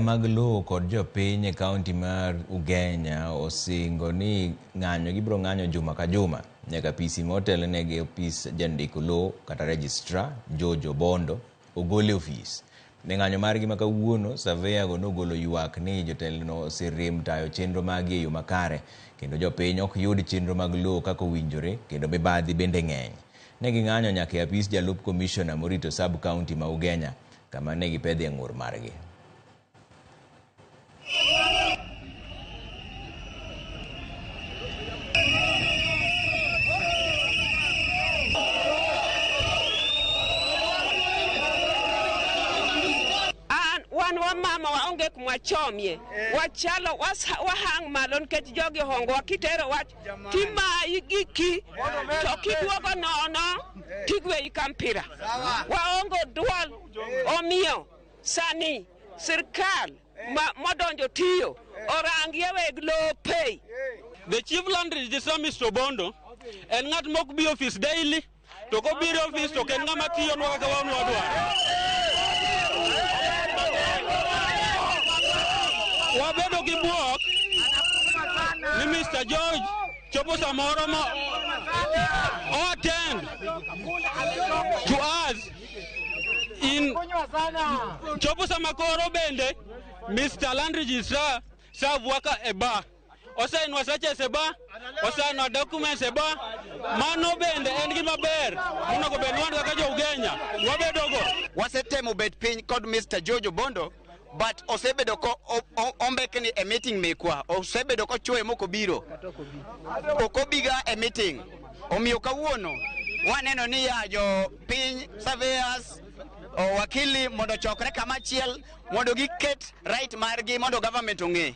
mag lowo kod jopiny e kaunti mar Ugenya osingo ni ng'anyo gibiro ng'anyo juma ka juma nyaka PC motel negi opis jandik lowo kata registrar Jojo Bondo ogole ofis. Ne ng'anyo margi ma kawuono Saveya go nogolo ywak ni jotelo osirem tayo chenro magi e yo makare kendo jopiny ok yud chenro mag lowo kaka owinjore kendo mibadhi bende ng'eny. Ne ging'anyo nyaka e apis jalup commissioner morito sub county ma Ugenya kama ne gipedhe ng'ur margi. Mama waonge kumwachomie wachalo wahang malon kech jogi hongo kitero wach tima igiki to kidwogo nono tigwe ikampira waongo dual omiyo sani sirkal modonjo tiyo orangie weg lope. The chief land registrar Mr. Bondo en ng'at mok bi office daily to ko bi office to ken ng'ama tiyo nwa kaka wadwaro. Wabedo gi buok ni Mr. George chopo samoro mo attend to us in chopo samakoro bende Mr. Land Registrar savwaka e bar osainwa searches e bar osainwa documents e bar mano bende en gima ber monego bed wan kaka jo Ugenya wabedogo wasetemo bet piny kod Mr. Jojo Bondo but osebedo ko ombek ni a meeting mekwa osebedo ko chwe moko biro okobiga a meeting omiyo kawuono waneno ni ya jo piny Saveyas wakili mondo chokre kama chiel mondo giket right margi mondo government ong'e.